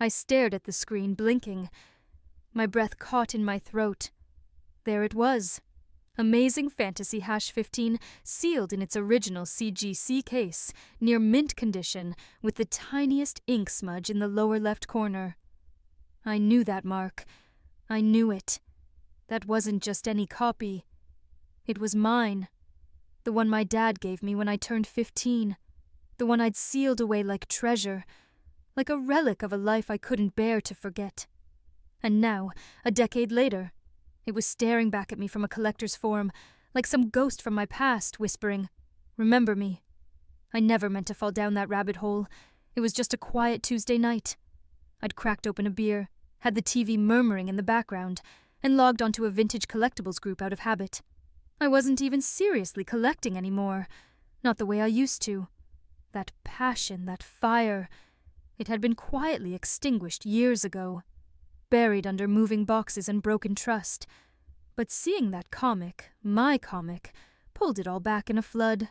I stared at the screen, blinking. My breath caught in my throat. There it was. Amazing Fantasy #15, sealed in its original CGC case, near mint condition, with the tiniest ink smudge in the lower left corner. I knew that mark. I knew it. That wasn't just any copy. It was mine. The one my dad gave me when I turned 15. The one I'd sealed away like treasure, like a relic of a life I couldn't bear to forget. And now, a decade later, it was staring back at me from a collector's forum, like some ghost from my past, whispering, "Remember me." I never meant to fall down that rabbit hole. It was just a quiet Tuesday night. I'd cracked open a beer, had the TV murmuring in the background, and logged onto a vintage collectibles group out of habit. I wasn't even seriously collecting anymore, not the way I used to. That passion, that fire, it had been quietly extinguished years ago, buried under moving boxes and broken trust. But seeing that comic, my comic, pulled it all back in a flood.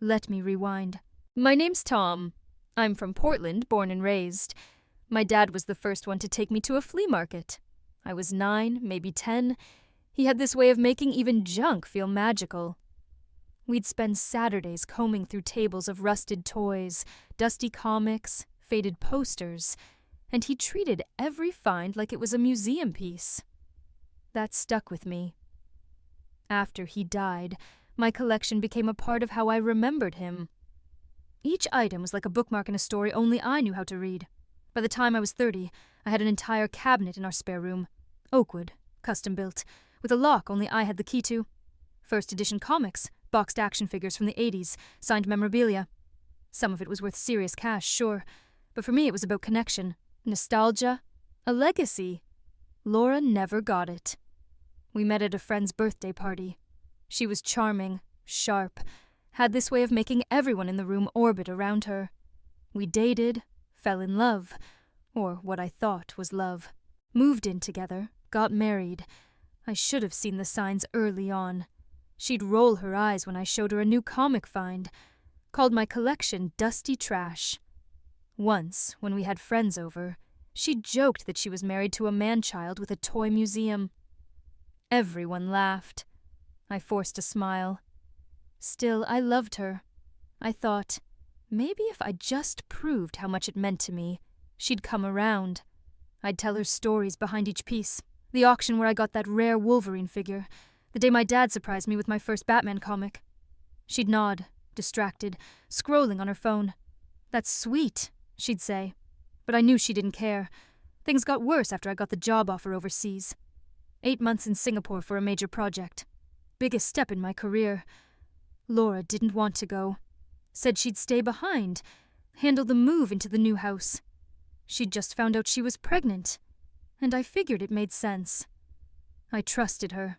Let me rewind. My name's Tom. I'm from Portland, born and raised. My dad was the first one to take me to a flea market. I was 9, maybe 10. He had this way of making even junk feel magical. We'd spend Saturdays combing through tables of rusted toys, dusty comics, faded posters, and he treated every find like it was a museum piece. That stuck with me. After he died, my collection became a part of how I remembered him. Each item was like a bookmark in a story only I knew how to read. By the time I was 30, I had an entire cabinet in our spare room. Oakwood, custom built, with a lock only I had the key to. First edition comics, boxed action figures from the 80s, signed memorabilia. Some of it was worth serious cash, sure, but for me it was about connection, nostalgia, a legacy. Laura never got it. We met at a friend's birthday party. She was charming, sharp, had this way of making everyone in the room orbit around her. We dated, fell in love, or what I thought was love. Moved in together, got married. I should have seen the signs early on. She'd roll her eyes when I showed her a new comic find, called my collection dusty trash. Once, when we had friends over, she joked that she was married to a man-child with a toy museum. Everyone laughed. I forced a smile. Still, I loved her. I thought, maybe if I just proved how much it meant to me, she'd come around. I'd tell her stories behind each piece. The auction where I got that rare Wolverine figure. The day my dad surprised me with my first Batman comic. She'd nod, distracted, scrolling on her phone. "That's sweet," she'd say. But I knew she didn't care. Things got worse after I got the job offer overseas. 8 months in Singapore for a major project. Biggest step in my career. Laura didn't want to go. Said she'd stay behind, handle the move into the new house. She'd just found out she was pregnant, and I figured it made sense. I trusted her.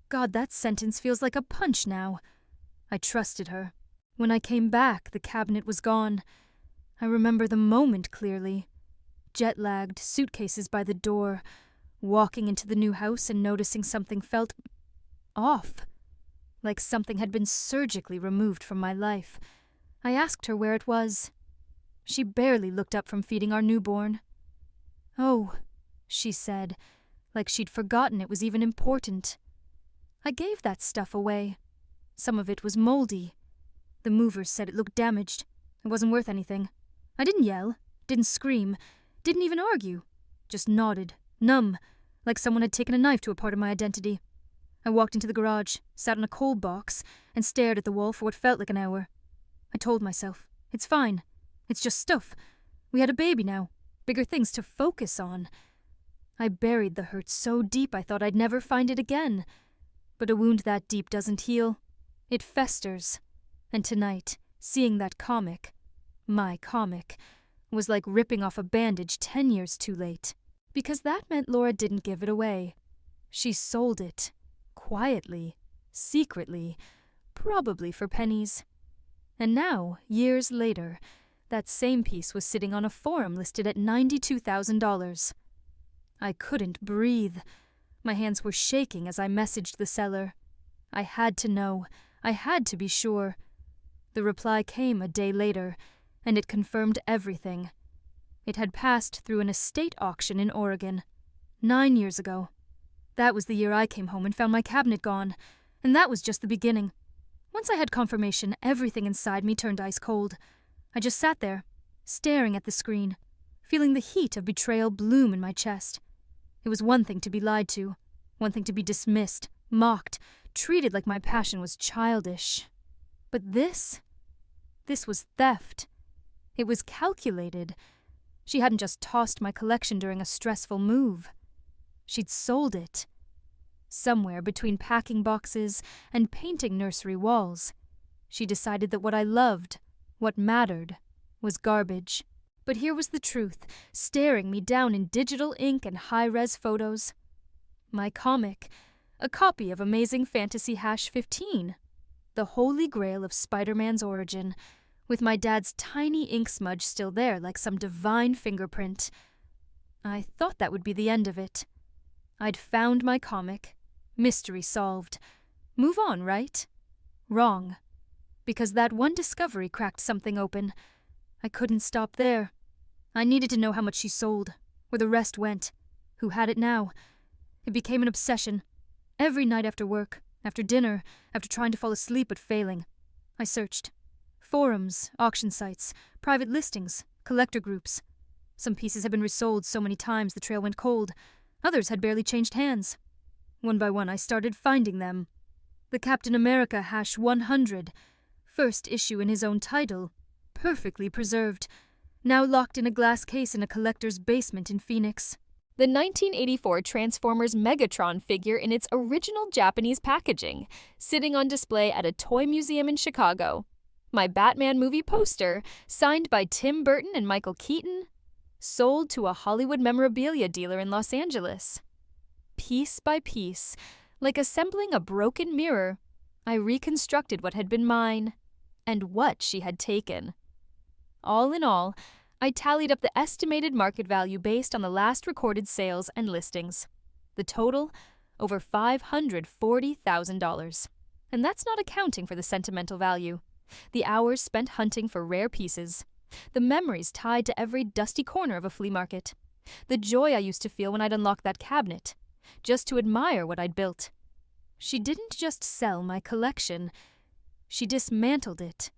God, that sentence feels like a punch now. I trusted her. When I came back, the cabinet was gone. I remember the moment clearly. Jet-lagged, suitcases by the door, walking into the new house and noticing something felt off, like something had been surgically removed from my life. I asked her where it was. She barely looked up from feeding our newborn. "Oh," she said, like she'd forgotten it was even important. I gave that stuff away. Some of it was moldy. The movers said it looked damaged. It wasn't worth anything. I didn't yell, didn't scream, didn't even argue. Just nodded, numb, like someone had taken a knife to a part of my identity. I walked into the garage, sat on a coal box, and stared at the wall for what felt like an hour. I told myself, it's fine. It's just stuff. We had a baby now. Bigger things to focus on. I buried the hurt so deep I thought I'd never find it again. But a wound that deep doesn't heal. It festers. And tonight, seeing that comic, my comic, was like ripping off a bandage 10 years too late. Because that meant Laura didn't give it away. She sold it. Quietly. Secretly. Probably for pennies. And now, years later, that same piece was sitting on a forum listed at $92,000. I couldn't breathe. My hands were shaking as I messaged the seller. I had to know. I had to be sure. The reply came a day later, and it confirmed everything. It had passed through an estate auction in Oregon. 9 years ago. That was the year I came home and found my cabinet gone, and that was just the beginning. Once I had confirmation, everything inside me turned ice cold. I just sat there, staring at the screen, feeling the heat of betrayal bloom in my chest. It was one thing to be lied to, one thing to be dismissed, mocked, treated like my passion was childish. But this was theft. It was calculated. She hadn't just tossed my collection during a stressful move. She'd sold it. Somewhere between packing boxes and painting nursery walls, she decided that what I loved, what mattered, was garbage. But here was the truth, staring me down in digital ink and high-res photos. My comic, a copy of Amazing Fantasy #15, the holy grail of Spider-Man's origin, with my dad's tiny ink smudge still there like some divine fingerprint. I thought that would be the end of it. I'd found my comic. Mystery solved. Move on, right? Wrong. Because that one discovery cracked something open. I couldn't stop there. I needed to know how much she sold, where the rest went, who had it now. It became an obsession. Every night after work, after dinner, after trying to fall asleep but failing, I searched. Forums, auction sites, private listings, collector groups. Some pieces had been resold so many times the trail went cold. Others had barely changed hands. One by one I started finding them. The Captain America #100, first issue in his own title, perfectly preserved, now locked in a glass case in a collector's basement in Phoenix. The 1984 Transformers Megatron figure in its original Japanese packaging, sitting on display at a toy museum in Chicago. My Batman movie poster, signed by Tim Burton and Michael Keaton, sold to a Hollywood memorabilia dealer in Los Angeles. Piece by piece, like assembling a broken mirror, I reconstructed what had been mine, and what she had taken. All in all, I tallied up the estimated market value based on the last recorded sales and listings. The total, over $540,000. And that's not accounting for the sentimental value, the hours spent hunting for rare pieces, the memories tied to every dusty corner of a flea market, the joy I used to feel when I'd unlock that cabinet, just to admire what I'd built. She didn't just sell my collection, she dismantled it.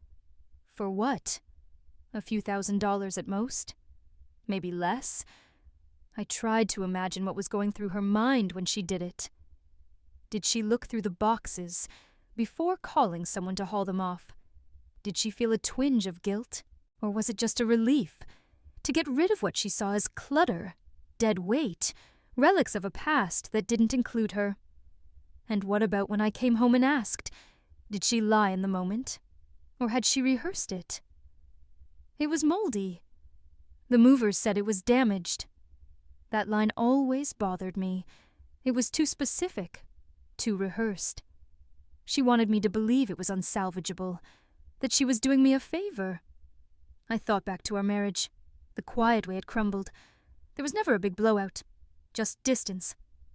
For what? A few $1,000s at most? Maybe less? I tried to imagine what was going through her mind when she did it. Did she look through the boxes before calling someone to haul them off? Did she feel a twinge of guilt? Or was it just a relief? To get rid of what she saw as clutter, dead weight, relics of a past that didn't include her. And what about when I came home and asked? Did she lie in the moment? Or had she rehearsed it? It was moldy. The movers said it was damaged. That line always bothered me. It was too specific, too rehearsed. She wanted me to believe it was unsalvageable, that she was doing me a favor. I thought back to our marriage, the quiet way it crumbled. There was never a big blowout, just distance,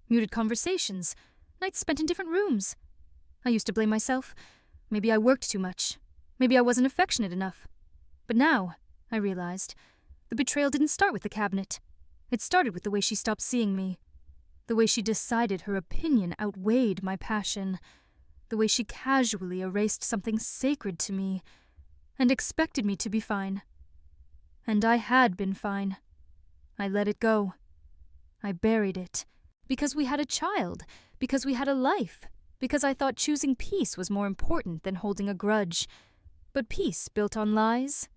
muted conversations, nights spent in different rooms. I used to blame myself. Maybe I worked too much. Maybe I wasn't affectionate enough. But now, I realized, the betrayal didn't start with the cabinet. It started with the way she stopped seeing me, the way she decided her opinion outweighed my passion, the way she casually erased something sacred to me and expected me to be fine. And I had been fine. I let it go. I buried it. Because we had a child, because we had a life, because I thought choosing peace was more important than holding a grudge. But peace built on lies?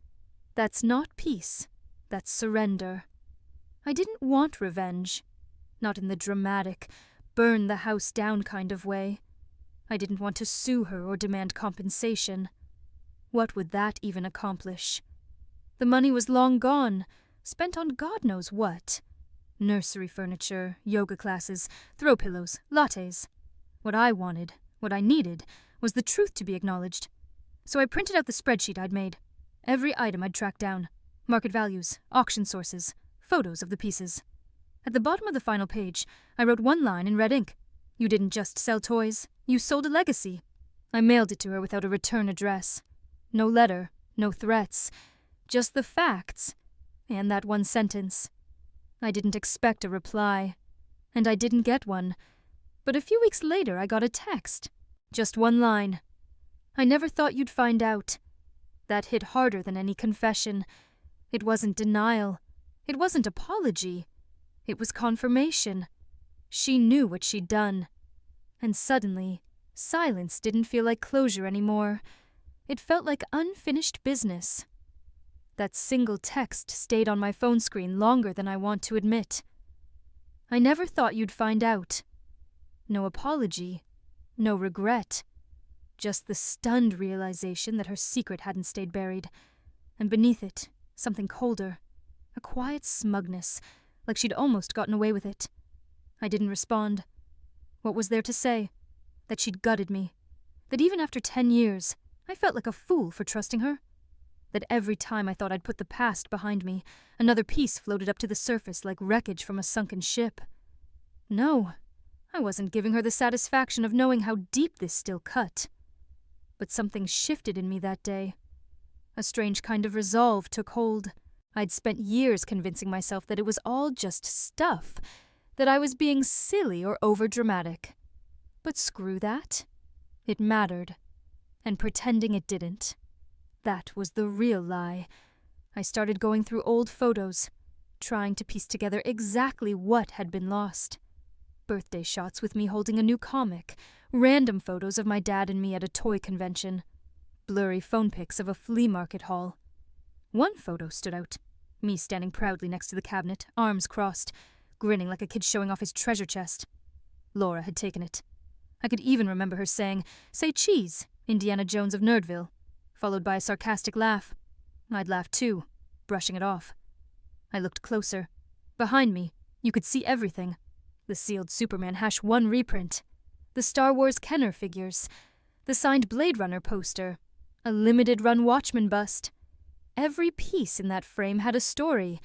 That's not peace. That's surrender. I didn't want revenge. Not in the dramatic, burn the house down kind of way. I didn't want to sue her or demand compensation. What would that even accomplish? The money was long gone, spent on God knows what. Nursery furniture, yoga classes, throw pillows, lattes. What I wanted, what I needed, was the truth to be acknowledged. So I printed out the spreadsheet I'd made. Every item I'd tracked down. Market values, auction sources, photos of the pieces. At the bottom of the final page, I wrote one line in red ink. You didn't just sell toys, you sold a legacy. I mailed it to her without a return address. No letter, no threats, just the facts. And that one sentence. I didn't expect a reply, and I didn't get one. But a few weeks later I got a text. Just one line. "I never thought you'd find out." That hit harder than any confession. It wasn't denial. It wasn't apology. It was confirmation. She knew what she'd done. And suddenly, silence didn't feel like closure anymore. It felt like unfinished business. That single text stayed on my phone screen longer than I want to admit. "I never thought you'd find out." No apology. No regret. Just the stunned realization that her secret hadn't stayed buried. And beneath it, something colder. A quiet smugness, like she'd almost gotten away with it. I didn't respond. What was there to say? That she'd gutted me. That even after 10 years, I felt like a fool for trusting her. That every time I thought I'd put the past behind me, another piece floated up to the surface like wreckage from a sunken ship. No, I wasn't giving her the satisfaction of knowing how deep this still cut. But something shifted in me that day. A strange kind of resolve took hold. I'd spent years convincing myself that it was all just stuff, that I was being silly or overdramatic. But screw that. It mattered. And pretending it didn't. That was the real lie. I started going through old photos, trying to piece together exactly what had been lost. Birthday shots with me holding a new comic, random photos of my dad and me at a toy convention, blurry phone pics of a flea market haul. One photo stood out, me standing proudly next to the cabinet, arms crossed, grinning like a kid showing off his treasure chest. Laura had taken it. I could even remember her saying, "Say cheese, Indiana Jones of Nerdville," followed by a sarcastic laugh. I'd laughed too, brushing it off. I looked closer. Behind me, you could see everything. The sealed Superman #1 reprint, the Star Wars Kenner figures, the signed Blade Runner poster, a limited-run Watchmen bust. Every piece in that frame had a story.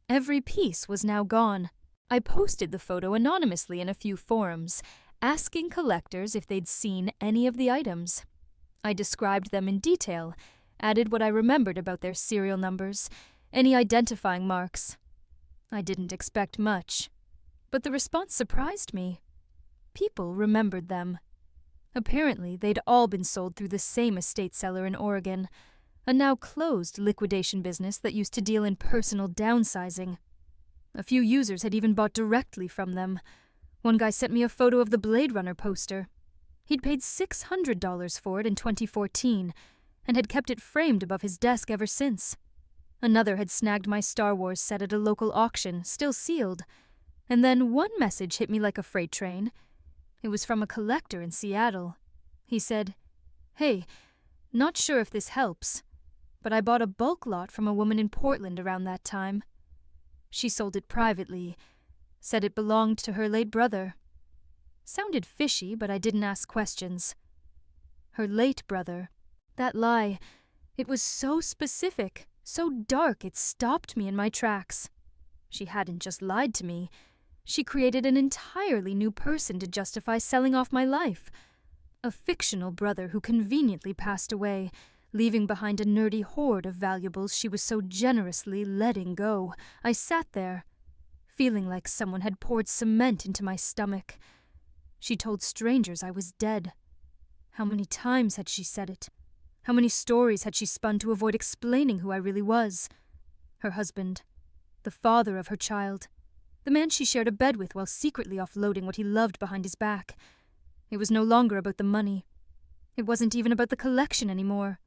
Every piece was now gone. I posted the photo anonymously in a few forums, asking collectors if they'd seen any of the items. I described them in detail, added what I remembered about their serial numbers, any identifying marks. I didn't expect much, but the response surprised me. People remembered them. Apparently, they'd all been sold through the same estate seller in Oregon, a now closed liquidation business that used to deal in personal downsizing. A few users had even bought directly from them. One guy sent me a photo of the Blade Runner poster. He'd paid $600 for it in 2014 and had kept it framed above his desk ever since. Another had snagged my Star Wars set at a local auction, still sealed. And then one message hit me like a freight train. It was from a collector in Seattle. He said, "Hey, not sure if this helps, but I bought a bulk lot from a woman in Portland around that time. She sold it privately, said it belonged to her late brother." Sounded fishy, but I didn't ask questions. Her late brother. That lie. It was so specific, so dark it stopped me in my tracks. She hadn't just lied to me. She created an entirely new person to justify selling off my life. A fictional brother who conveniently passed away, leaving behind a nerdy hoard of valuables she was so generously letting go. I sat there, feeling like someone had poured cement into my stomach. She told strangers I was dead. How many times had she said it? How many stories had she spun to avoid explaining who I really was? Her husband, the father of her child, the man she shared a bed with while secretly offloading what he loved behind his back. It was no longer about the money. It wasn't even about the collection anymore.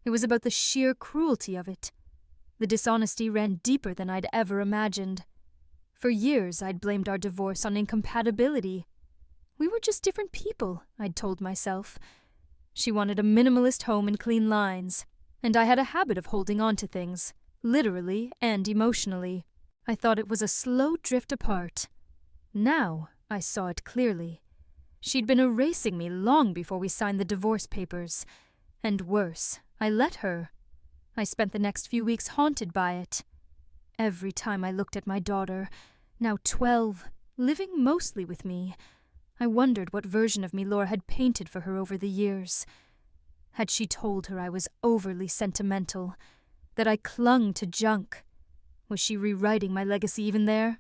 It was about the sheer cruelty of it. The dishonesty ran deeper than I'd ever imagined. For years, I'd blamed our divorce on incompatibility. We were just different people, I'd told myself. She wanted a minimalist home and clean lines, and I had a habit of holding on to things, literally and emotionally. I thought it was a slow drift apart. Now I saw it clearly. She'd been erasing me long before we signed the divorce papers. And worse, I let her. I spent the next few weeks haunted by it. Every time I looked at my daughter, now 12, living mostly with me, I wondered what version of me Laura had painted for her over the years. Had she told her I was overly sentimental, that I clung to junk? Was she rewriting my legacy even there?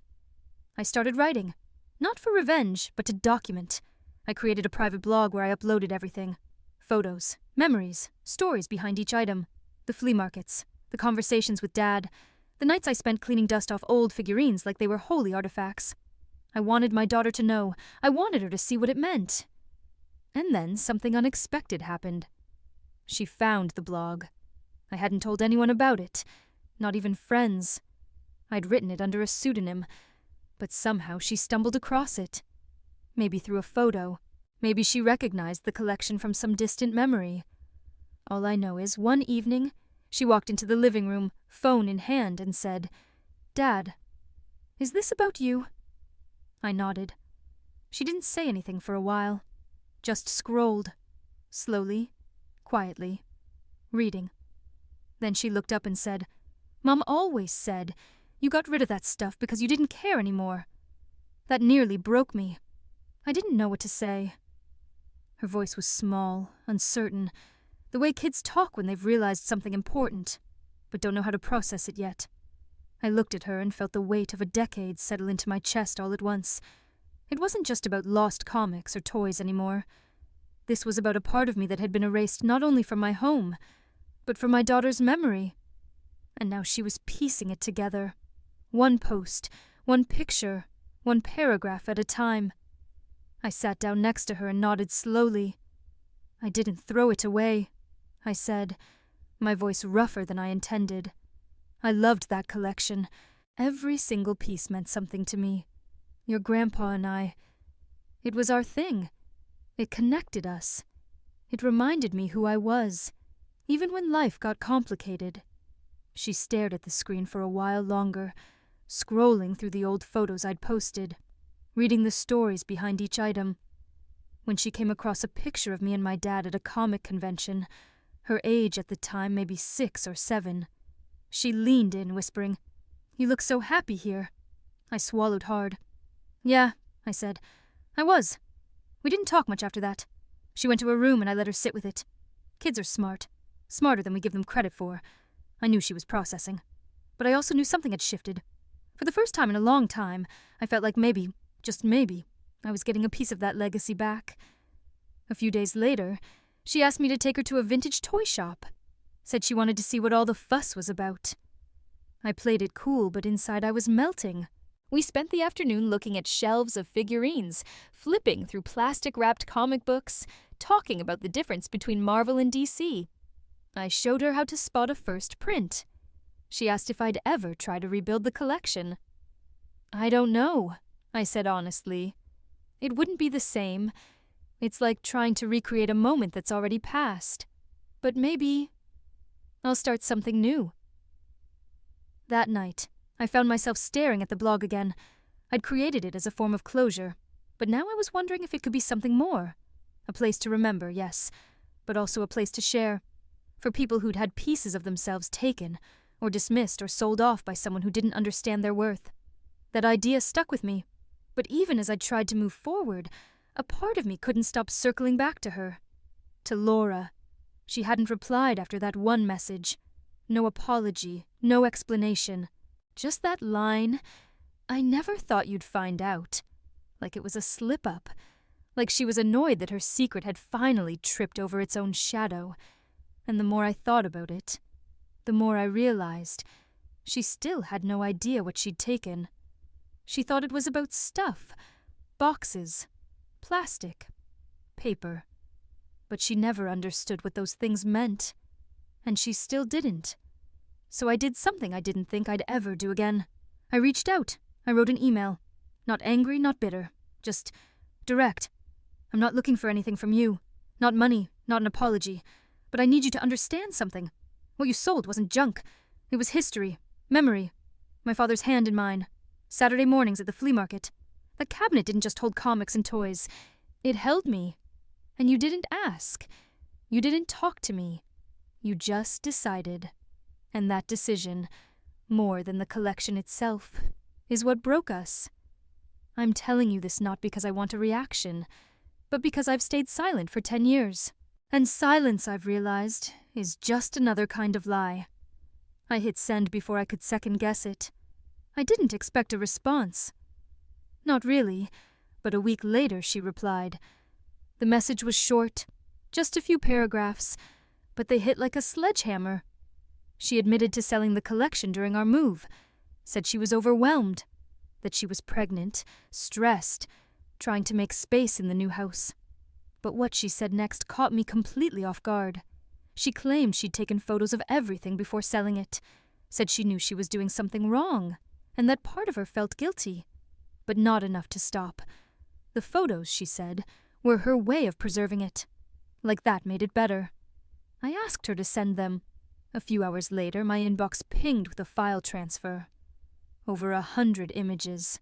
I started writing. Not for revenge, but to document. I created a private blog where I uploaded everything. Photos, memories, stories behind each item. The flea markets, the conversations with Dad, the nights I spent cleaning dust off old figurines like they were holy artifacts. I wanted my daughter to know. I wanted her to see what it meant. And then something unexpected happened. She found the blog. I hadn't told anyone about it, not even friends. I'd written it under a pseudonym, but somehow she stumbled across it. Maybe through a photo. Maybe she recognized the collection from some distant memory. All I know is one evening, she walked into the living room, phone in hand, and said, "Dad, is this about you?" I nodded. She didn't say anything for a while, just scrolled, slowly, quietly, reading. Then she looked up and said, "Mom always said you got rid of that stuff because you didn't care anymore." That nearly broke me. I didn't know what to say. Her voice was small, uncertain, the way kids talk when they've realized something important, but don't know how to process it yet. I looked at her and felt the weight of a decade settle into my chest all at once. It wasn't just about lost comics or toys anymore. This was about a part of me that had been erased not only from my home, but from my daughter's memory. And now she was piecing it together. One post, one picture, one paragraph at a time. I sat down next to her and nodded slowly. "I didn't throw it away," I said, my voice rougher than I intended. I loved that collection. Every single piece meant something to me. Your grandpa and I. It was our thing. It connected us. It reminded me who I was, even when life got complicated. She stared at the screen for a while longer, scrolling through the old photos I'd posted, reading the stories behind each item. When she came across a picture of me and my dad at a comic convention, her age at the time maybe 6 or 7, she leaned in, whispering, "You look so happy here." I swallowed hard. "Yeah," I said. "I was." We didn't talk much after that. She went to her room and I let her sit with it. Kids are smart. Smarter than we give them credit for. I knew she was processing. But I also knew something had shifted. For the first time in a long time, I felt like maybe, just maybe, I was getting a piece of that legacy back. A few days later, she asked me to take her to a vintage toy shop. Said she wanted to see what all the fuss was about. I played it cool, but inside I was melting. We spent the afternoon looking at shelves of figurines, flipping through plastic-wrapped comic books, talking about the difference between Marvel and DC. I showed her how to spot a first print. She asked if I'd ever try to rebuild the collection. "I don't know," I said honestly. "It wouldn't be the same. It's like trying to recreate a moment that's already passed. But maybe I'll start something new." That night, I found myself staring at the blog again. I'd created it as a form of closure, but now I was wondering if it could be something more. A place to remember, yes, but also a place to share. For people who'd had pieces of themselves taken, or dismissed or sold off by someone who didn't understand their worth. That idea stuck with me, but even as I tried to move forward, a part of me couldn't stop circling back to her. To Laura. She hadn't replied after that one message. No apology, no explanation. Just that line, "I never thought you'd find out." Like it was a slip-up. Like she was annoyed that her secret had finally tripped over its own shadow. And the more I thought about it, the more I realized she still had no idea what she'd taken. She thought it was about stuff, boxes, plastic, paper. But she never understood what those things meant. And she still didn't. So I did something I didn't think I'd ever do again. I reached out. I wrote an email. Not angry, not bitter. Just direct. "I'm not looking for anything from you. Not money, not an apology. But I need you to understand something. What you sold wasn't junk. It was history, memory. My father's hand in mine. Saturday mornings at the flea market. That cabinet didn't just hold comics and toys. It held me. And you didn't ask. You didn't talk to me. You just decided. And that decision, more than the collection itself, is what broke us. I'm telling you this not because I want a reaction, but because I've stayed silent for 10 years. And silence, I've realized, is just another kind of lie. I hit send before I could second-guess it. I didn't expect a response. Not really, but a week later she replied. The message was short, just a few paragraphs, but they hit like a sledgehammer. She admitted to selling the collection during our move, said she was overwhelmed, that she was pregnant, stressed, trying to make space in the new house. But what she said next caught me completely off guard. She claimed she'd taken photos of everything before selling it, said she knew she was doing something wrong, and that part of her felt guilty, but not enough to stop. The photos, she said, were her way of preserving it. Like that made it better. I asked her to send them. A few hours later, my inbox pinged with a file transfer. Over 100 images.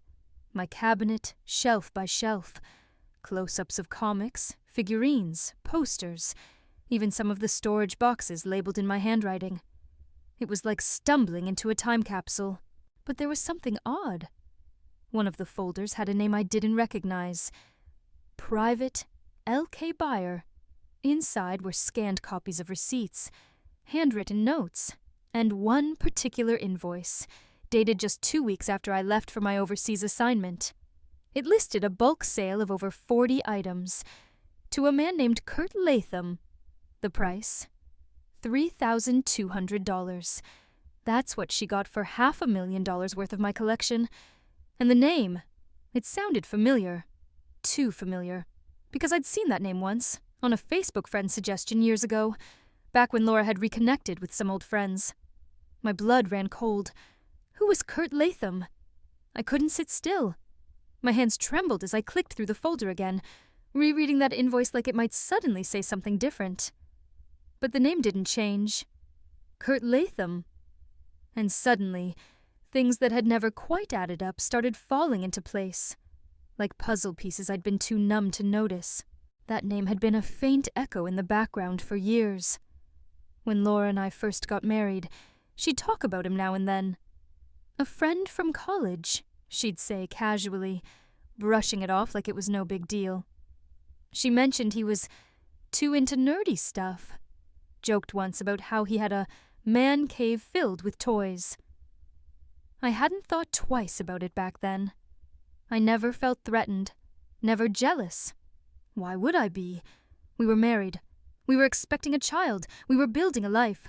My cabinet, shelf by shelf. Close-ups of comics, figurines, posters, even some of the storage boxes labeled in my handwriting. It was like stumbling into a time capsule. But there was something odd. One of the folders had a name I didn't recognize. Private L.K. Buyer. Inside were scanned copies of receipts, handwritten notes, and one particular invoice, dated just 2 weeks after I left for my overseas assignment. It listed a bulk sale of over 40 items to a man named Kurt Latham. The price? $3,200. That's what she got for $500,000 worth of my collection. And the name, it sounded familiar. Too familiar. Because I'd seen that name once, on a Facebook friend's suggestion years ago, back when Laura had reconnected with some old friends. My blood ran cold. Who was Kurt Latham? I couldn't sit still. My hands trembled as I clicked through the folder again, rereading that invoice like it might suddenly say something different. But the name didn't change. Kurt Latham. And suddenly, things that had never quite added up started falling into place, like puzzle pieces I'd been too numb to notice. That name had been a faint echo in the background for years. When Laura and I first got married, she'd talk about him now and then. A friend from college, she'd say casually, brushing it off like it was no big deal. She mentioned he was too into nerdy stuff, joked once about how he had a man cave filled with toys. I hadn't thought twice about it back then. I never felt threatened, never jealous. Why would I be? We were married. We were expecting a child. We were building a life.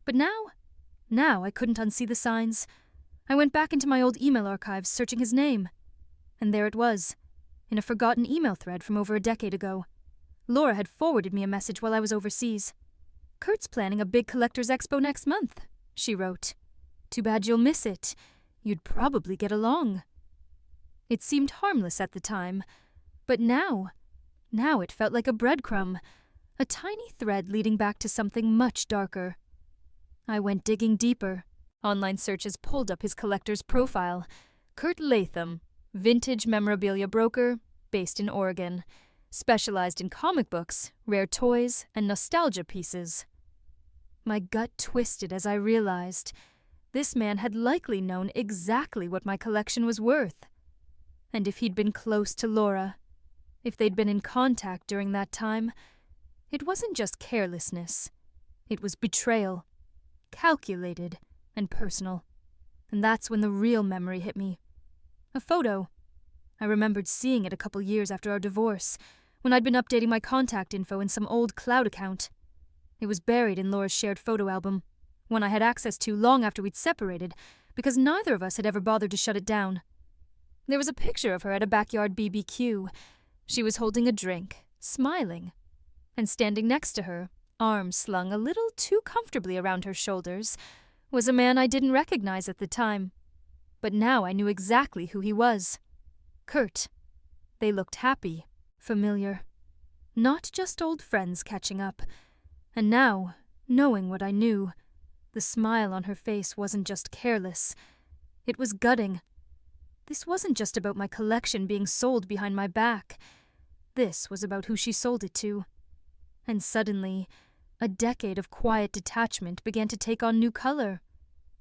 But now I couldn't unsee the signs. I went back into my old email archives searching his name. And there it was, in a forgotten email thread from over a decade ago. Laura had forwarded me a message while I was overseas. "Kurt's planning a big collector's expo next month," she wrote. "Too bad you'll miss it. You'd probably get along." It seemed harmless at the time, but now it felt like a breadcrumb, a tiny thread leading back to something much darker. I went digging deeper. Online searches pulled up his collector's profile. Kurt Latham, vintage memorabilia broker, based in Oregon, specialized in comic books, rare toys, and nostalgia pieces. My gut twisted as I realized this man had likely known exactly what my collection was worth. And if he'd been close to Laura, if they'd been in contact during that time, it wasn't just carelessness. It was betrayal, calculated and personal. And that's when the real memory hit me. A photo. I remembered seeing it a couple years after our divorce, when I'd been updating my contact info in some old cloud account. It was buried in Laura's shared photo album, one I had access to long after we'd separated, because neither of us had ever bothered to shut it down. There was a picture of her at a backyard BBQ. She was holding a drink, smiling, and standing next to her, arms slung a little too comfortably around her shoulders, was a man I didn't recognize at the time. But now I knew exactly who he was. Kurt. They looked happy, familiar. Not just old friends catching up. And now, knowing what I knew, the smile on her face wasn't just careless. It was gutting. This wasn't just about my collection being sold behind my back. This was about who she sold it to. And suddenly, a decade of quiet detachment began to take on new color.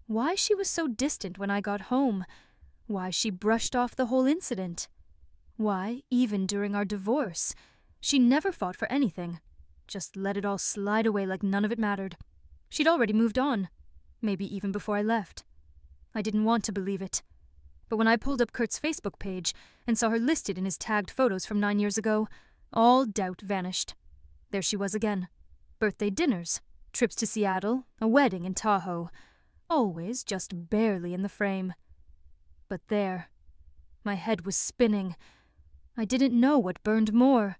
Why she was so distant when I got home. Why she brushed off the whole incident. Why, even during our divorce, she never fought for anything. Just let it all slide away like none of it mattered. She'd already moved on. Maybe even before I left. I didn't want to believe it. But when I pulled up Kurt's Facebook page and saw her listed in his tagged photos from 9 years ago, all doubt vanished. There she was again. Birthday dinners, trips to Seattle, a wedding in Tahoe. Always just barely in the frame. But there. My head was spinning. I didn't know what burned more.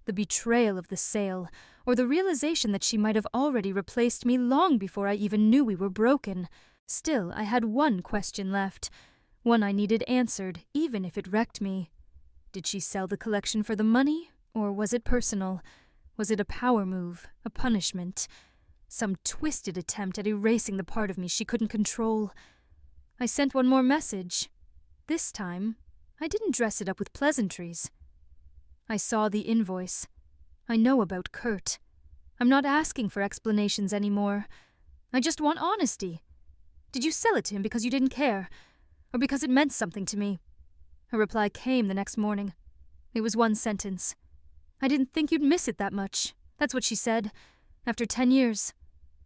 The betrayal of the sale, or the realization that she might have already replaced me long before I even knew we were broken. Still, I had one question left. One I needed answered, even if it wrecked me. Did she sell the collection for the money, or was it personal? Was it a power move, a punishment? Some twisted attempt at erasing the part of me she couldn't control? I sent one more message. This time, I didn't dress it up with pleasantries. I saw the invoice. I know about Kurt. I'm not asking for explanations anymore. I just want honesty. Did you sell it to him because you didn't care, or because it meant something to me? Her reply came the next morning. It was one sentence. I didn't think you'd miss it that much. That's what she said. After 10 years.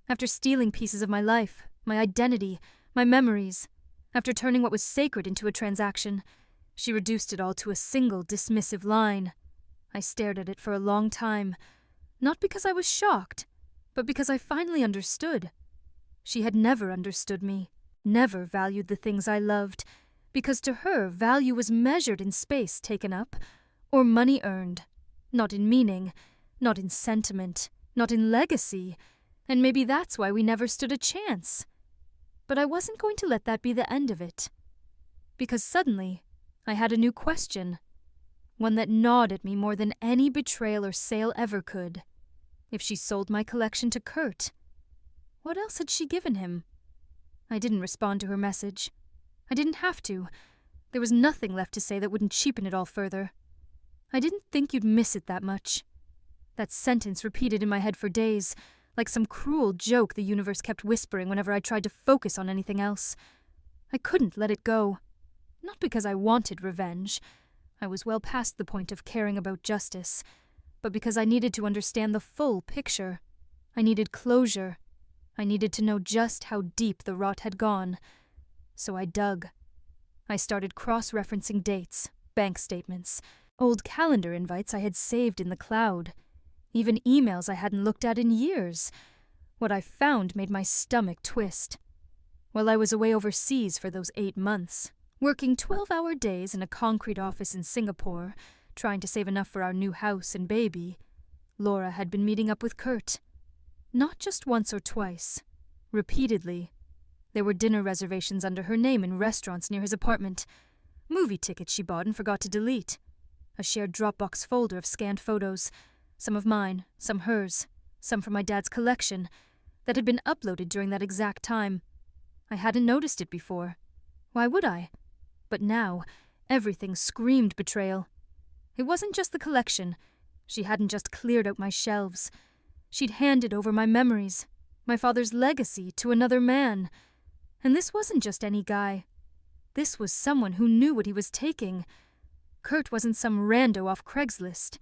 After stealing pieces of my life, my identity, my memories. After turning what was sacred into a transaction. She reduced it all to a single dismissive line. I stared at it for a long time. Not because I was shocked, but because I finally understood. She had never understood me, never valued the things I loved, because to her value was measured in space taken up, or money earned, not in meaning, not in sentiment, not in legacy, and maybe that's why we never stood a chance. But I wasn't going to let that be the end of it. Because suddenly, I had a new question, one that gnawed at me more than any betrayal or sale ever could. If she sold my collection to Kurt, what else had she given him? I didn't respond to her message. I didn't have to. There was nothing left to say that wouldn't cheapen it all further. I didn't think you'd miss it that much. That sentence repeated in my head for days, like some cruel joke the universe kept whispering whenever I tried to focus on anything else. I couldn't let it go. Not because I wanted revenge. I was well past the point of caring about justice. But because I needed to understand the full picture. I needed closure. I needed to know just how deep the rot had gone. So I dug. I started cross-referencing dates, bank statements, old calendar invites I had saved in the cloud, even emails I hadn't looked at in years. What I found made my stomach twist. While I was away overseas for those 8 months, working 12-hour days in a concrete office in Singapore, trying to save enough for our new house and baby, Laura had been meeting up with Kurt. Not just once or twice. Repeatedly. There were dinner reservations under her name in restaurants near his apartment. Movie tickets she bought and forgot to delete. A shared Dropbox folder of scanned photos. Some of mine, some hers, some from my dad's collection, that had been uploaded during that exact time. I hadn't noticed it before. Why would I? But now, everything screamed betrayal. It wasn't just the collection. She hadn't just cleared out my shelves. She'd handed over my memories, my father's legacy, to another man. And this wasn't just any guy. This was someone who knew what he was taking. Kurt wasn't some rando off Craigslist.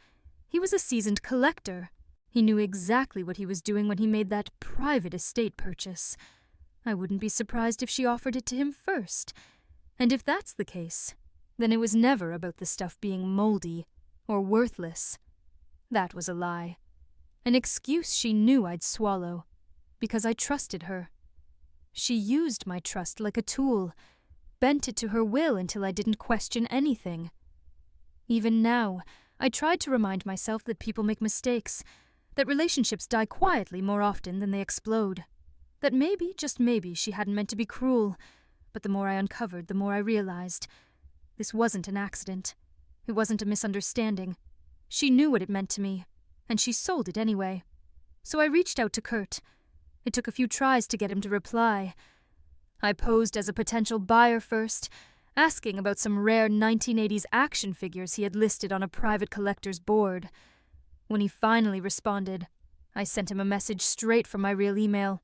He was a seasoned collector. He knew exactly what he was doing when he made that private estate purchase. I wouldn't be surprised if she offered it to him first. And if that's the case, then it was never about the stuff being moldy or worthless. That was a lie. An excuse she knew I'd swallow, because I trusted her. She used my trust like a tool, bent it to her will until I didn't question anything. Even now, I tried to remind myself that people make mistakes, that relationships die quietly more often than they explode, that maybe, just maybe, she hadn't meant to be cruel, but the more I uncovered, the more I realized. This wasn't an accident. It wasn't a misunderstanding. She knew what it meant to me, and she sold it anyway. So I reached out to Kurt. It took a few tries to get him to reply. I posed as a potential buyer first, asking about some rare 1980s action figures he had listed on a private collector's board. When he finally responded, I sent him a message straight from my real email.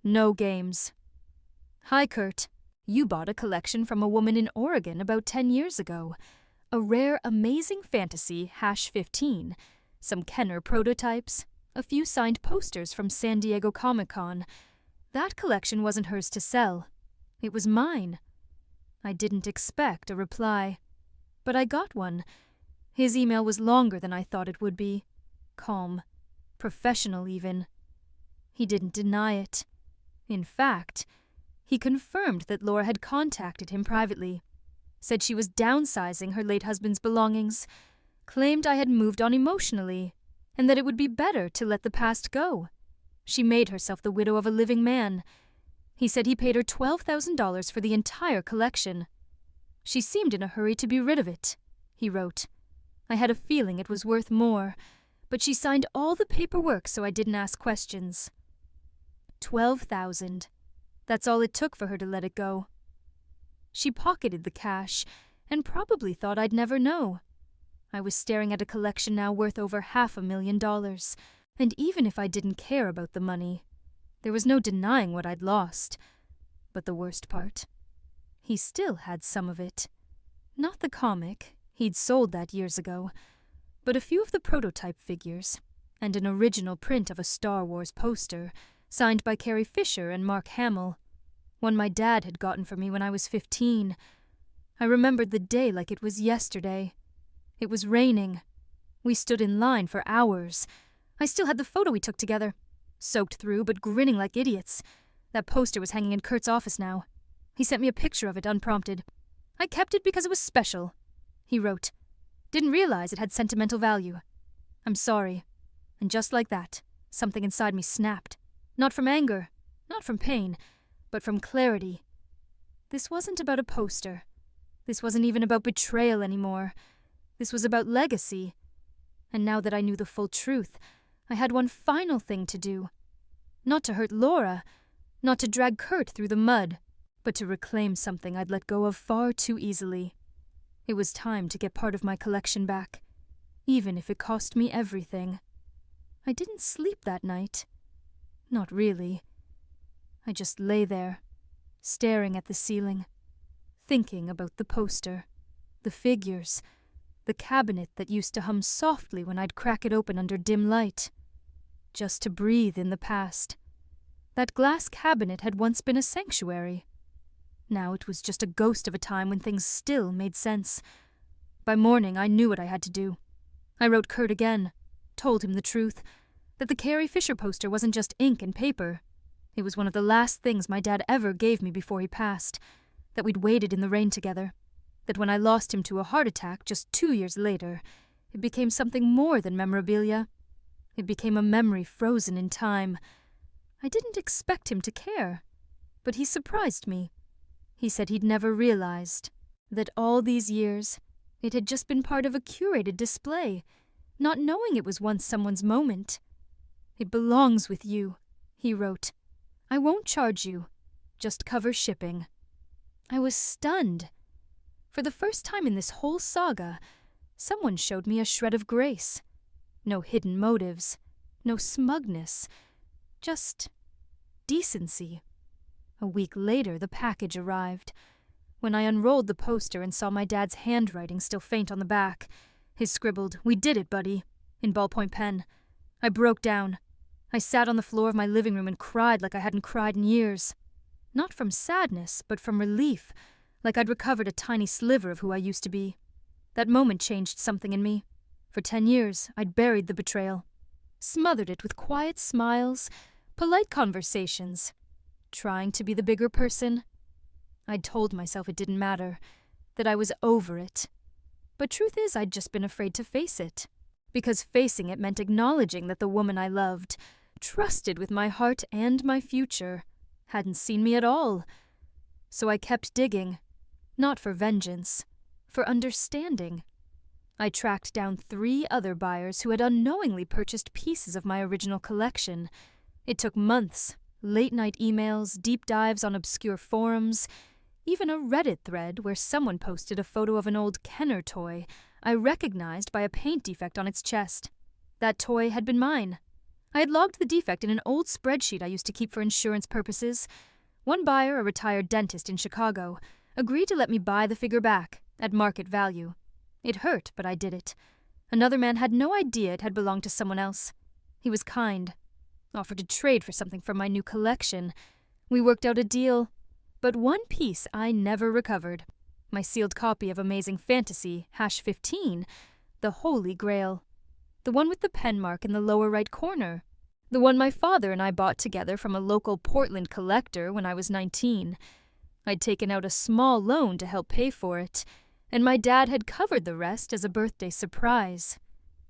No games. Hi, Kurt. You bought a collection from a woman in Oregon about 10 years ago. A rare Amazing Fantasy #15, some Kenner prototypes, a few signed posters from San Diego Comic-Con. That collection wasn't hers to sell. It was mine. I didn't expect a reply, but I got one. His email was longer than I thought it would be. Calm. Professional, even. He didn't deny it. In fact, he confirmed that Laura had contacted him privately, said she was downsizing her late husband's belongings, claimed I had moved on emotionally, and that it would be better to let the past go. She made herself the widow of a living man. He said he paid her $12,000 for the entire collection. She seemed in a hurry to be rid of it, he wrote. I had a feeling it was worth more, but she signed all the paperwork so I didn't ask questions. $12,000. That's all it took for her to let it go. She pocketed the cash and probably thought I'd never know. I was staring at a collection now worth over $500,000, and even if I didn't care about the money, there was no denying what I'd lost. But the worst part, he still had some of it. Not the comic, he'd sold that years ago, but a few of the prototype figures, and an original print of a Star Wars poster, signed by Carrie Fisher and Mark Hamill, one my dad had gotten for me when I was 15. I remembered the day like it was yesterday. It was raining. We stood in line for hours. I still had the photo we took together, soaked through but grinning like idiots. That poster was hanging in Kurt's office now. He sent me a picture of it unprompted. I kept it because it was special, he wrote. Didn't realize it had sentimental value. I'm sorry. And just like that, something inside me snapped. Not from anger, not from pain, but from clarity. This wasn't about a poster. This wasn't even about betrayal anymore. This was about legacy. And now that I knew the full truth, I had one final thing to do. Not to hurt Laura, not to drag Kurt through the mud, but to reclaim something I'd let go of far too easily. It was time to get part of my collection back, even if it cost me everything. I didn't sleep that night. Not really. I just lay there, staring at the ceiling, thinking about the poster, the figures, the cabinet that used to hum softly when I'd crack it open under dim light, just to breathe in the past. That glass cabinet had once been a sanctuary. Now it was just a ghost of a time when things still made sense. By morning, I knew what I had to do. I wrote Kurt again, told him the truth, that the Carrie Fisher poster wasn't just ink and paper. It was one of the last things my dad ever gave me before he passed, that we'd waited in the rain together, that when I lost him to a heart attack just 2 years later, it became something more than memorabilia. It became a memory frozen in time. I didn't expect him to care, but he surprised me. He said he'd never realized that all these years it had just been part of a curated display, not knowing it was once someone's moment. It belongs with you, he wrote. I won't charge you. Just cover shipping. I was stunned. For the first time in this whole saga, someone showed me a shred of grace. No hidden motives, no smugness, just decency. A week later, the package arrived. When I unrolled the poster and saw my dad's handwriting still faint on the back, his scribbled, "We did it, buddy," in ballpoint pen, I broke down. I sat on the floor of my living room and cried like I hadn't cried in years. Not from sadness, but from relief, like I'd recovered a tiny sliver of who I used to be. That moment changed something in me. For 10 years, I'd buried the betrayal, smothered it with quiet smiles, polite conversations, trying to be the bigger person. I'd told myself it didn't matter, that I was over it. But truth is, I'd just been afraid to face it, because facing it meant acknowledging that the woman I loved, trusted with my heart and my future, hadn't seen me at all. So I kept digging, not for vengeance, for understanding. I tracked down 3 other buyers who had unknowingly purchased pieces of my original collection. It took months, late-night emails, deep dives on obscure forums, even a Reddit thread where someone posted a photo of an old Kenner toy I recognized by a paint defect on its chest. That toy had been mine. I had logged the defect in an old spreadsheet I used to keep for insurance purposes. One buyer, a retired dentist in Chicago, agreed to let me buy the figure back, at market value. It hurt, but I did it. Another man had no idea it had belonged to someone else. He was kind, offered to trade for something from my new collection. We worked out a deal. But one piece I never recovered. My sealed copy of Amazing Fantasy, #15, the Holy Grail. The one with the pen mark in the lower right corner. The one my father and I bought together from a local Portland collector when I was 19. I'd taken out a small loan to help pay for it, and my dad had covered the rest as a birthday surprise.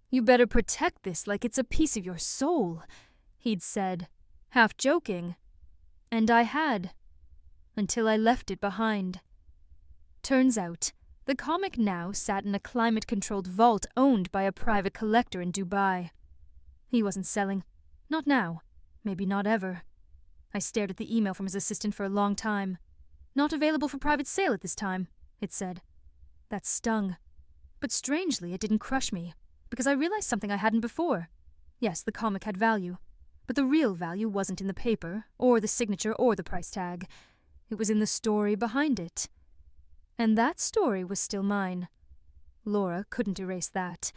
"You better protect this like it's a piece of your soul," he'd said, half joking. And I had, until I left it behind. Turns out, the comic now sat in a climate-controlled vault owned by a private collector in Dubai. He wasn't selling. Not now. Maybe not ever. I stared at the email from his assistant for a long time. "Not available for private sale at this time," it said. That stung. But strangely, it didn't crush me, because I realized something I hadn't before. Yes, the comic had value, but the real value wasn't in the paper, or the signature, or the price tag. It was in the story behind it. And that story was still mine. Laura couldn't erase that.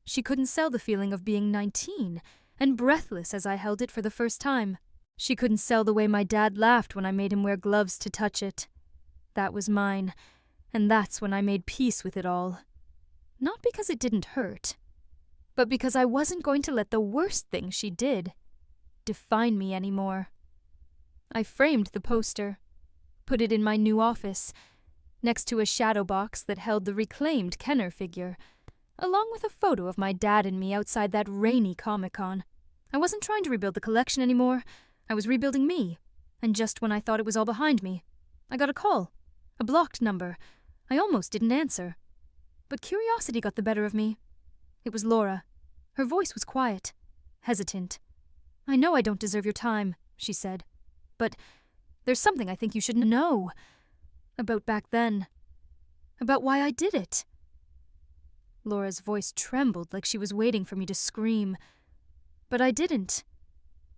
She couldn't sell the feeling of being 19 and breathless as I held it for the first time. She couldn't sell the way my dad laughed when I made him wear gloves to touch it. That was mine, and that's when I made peace with it all. Not because it didn't hurt, but because I wasn't going to let the worst thing she did define me anymore. I framed the poster, put it in my new office, next to a shadow box that held the reclaimed Kenner figure, along with a photo of my dad and me outside that rainy Comic-Con. I wasn't trying to rebuild the collection anymore. I was rebuilding me, and just when I thought it was all behind me, I got a call. A blocked number. I almost didn't answer. But curiosity got the better of me. It was Laura. Her voice was quiet, hesitant. "I know I don't deserve your time," she said, "but there's something I think you should know. About back then. About why I did it." Laura's voice trembled like she was waiting for me to scream. But I didn't.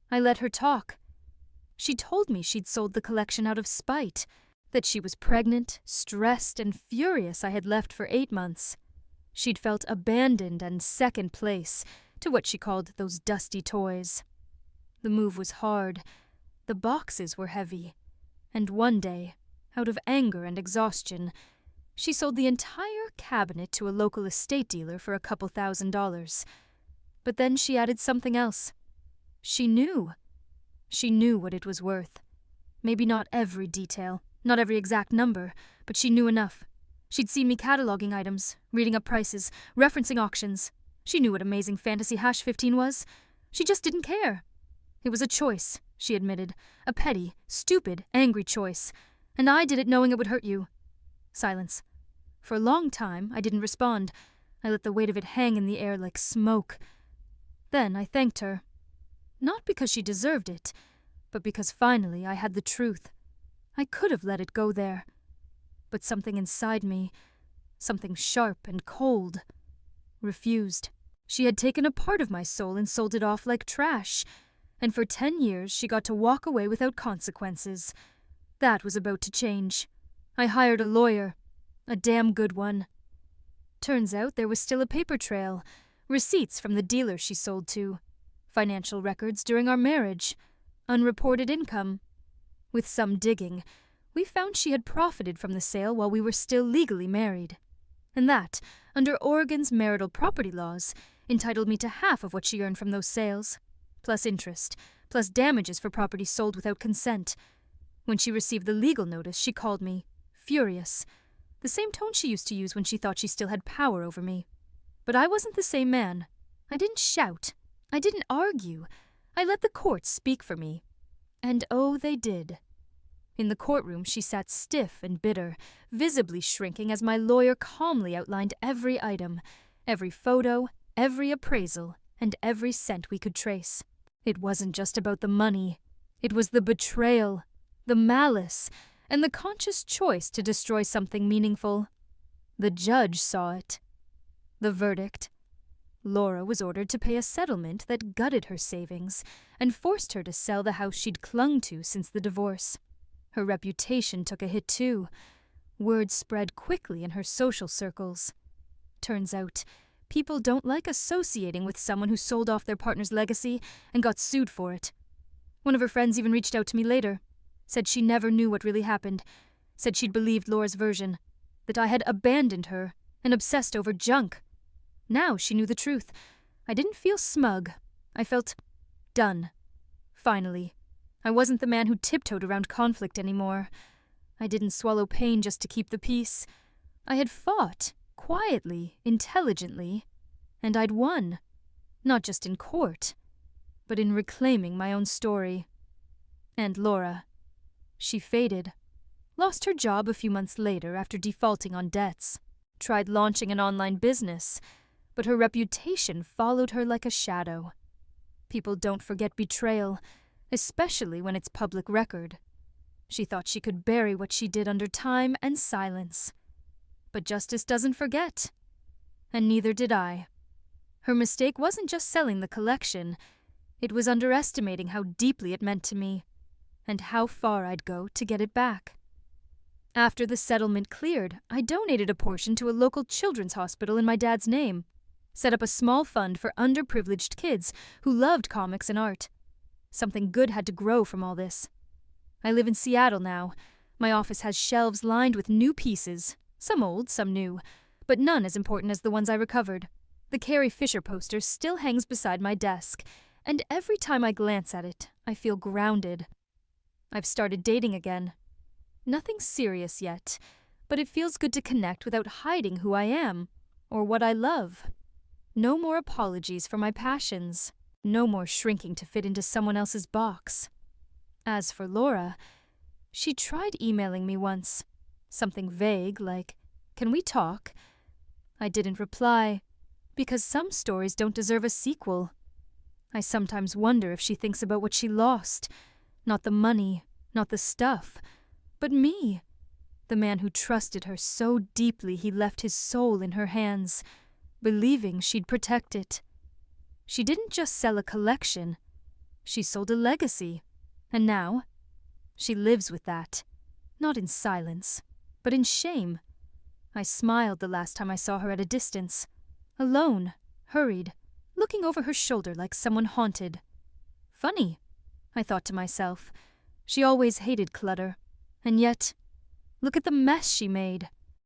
I let her talk. She told me she'd sold the collection out of spite, that she was pregnant, stressed, and furious I had left for 8 months. She'd felt abandoned and second place to what she called those dusty toys. The move was hard. The boxes were heavy. And one day, out of anger and exhaustion, she sold the entire cabinet to a local estate dealer for a couple $1,000s. But then she added something else. She knew. She knew what it was worth. Maybe not every detail, not every exact number, but she knew enough. She'd seen me cataloging items, reading up prices, referencing auctions. She knew what Amazing Fantasy #15 was. She just didn't care. It was a choice, she admitted. A petty, stupid, angry choice. And I did it knowing it would hurt you. Silence. For a long time, I didn't respond. I let the weight of it hang in the air like smoke. Then I thanked her. Not because she deserved it, but because finally I had the truth. I could have let it go there. But something inside me, something sharp and cold, refused. She had taken a part of my soul and sold it off like trash. And for 10 years she got to walk away without consequences. That was about to change. I hired a lawyer. A damn good one. Turns out there was still a paper trail. Receipts from the dealer she sold to. Financial records during our marriage. Unreported income. With some digging, we found she had profited from the sale while we were still legally married. And that, under Oregon's marital property laws, entitled me to half of what she earned from those sales. Plus interest, plus damages for property sold without consent. When she received the legal notice, she called me furious. The same tone she used to use when she thought she still had power over me. But I wasn't the same man. I didn't shout. I didn't argue. I let the courts speak for me. And oh, they did. In the courtroom, she sat stiff and bitter, visibly shrinking as my lawyer calmly outlined every item, every photo, every appraisal, and every cent we could trace. It wasn't just about the money. It was the betrayal, the malice, and the conscious choice to destroy something meaningful. The judge saw it. The verdict. Laura was ordered to pay a settlement that gutted her savings and forced her to sell the house she'd clung to since the divorce. Her reputation took a hit too. Word spread quickly in her social circles. Turns out, people don't like associating with someone who sold off their partner's legacy and got sued for it. One of her friends even reached out to me later. Said she never knew what really happened. Said she'd believed Laura's version. That I had abandoned her and obsessed over junk. Now she knew the truth. I didn't feel smug. I felt done. Finally. I wasn't the man who tiptoed around conflict anymore. I didn't swallow pain just to keep the peace. I had fought, quietly, intelligently, and I'd won. Not just in court, but in reclaiming my own story. And Laura. She faded. Lost her job a few months later after defaulting on debts. Tried launching an online business, but her reputation followed her like a shadow. People don't forget betrayal, especially when it's public record. She thought she could bury what she did under time and silence. But justice doesn't forget. And neither did I. Her mistake wasn't just selling the collection. It was underestimating how deeply it meant to me, and how far I'd go to get it back. After the settlement cleared, I donated a portion to a local children's hospital in my dad's name. Set up a small fund for underprivileged kids who loved comics and art. Something good had to grow from all this. I live in Seattle now. My office has shelves lined with new pieces, some old, some new, but none as important as the ones I recovered. The Carrie Fisher poster still hangs beside my desk, and every time I glance at it, I feel grounded. I've started dating again. Nothing serious yet, but it feels good to connect without hiding who I am, or what I love. No more apologies for my passions. No more shrinking to fit into someone else's box. As for Laura, she tried emailing me once. Something vague like, "Can we talk?" I didn't reply, because some stories don't deserve a sequel. I sometimes wonder if she thinks about what she lost. Not the money, not the stuff, but me. The man who trusted her so deeply he left his soul in her hands, believing she'd protect it. She didn't just sell a collection. She sold a legacy. And now, she lives with that. Not in silence, but in shame. I smiled the last time I saw her at a distance. Alone, hurried, looking over her shoulder like someone haunted. Funny, I thought to myself. She always hated clutter. And yet, look at the mess she made.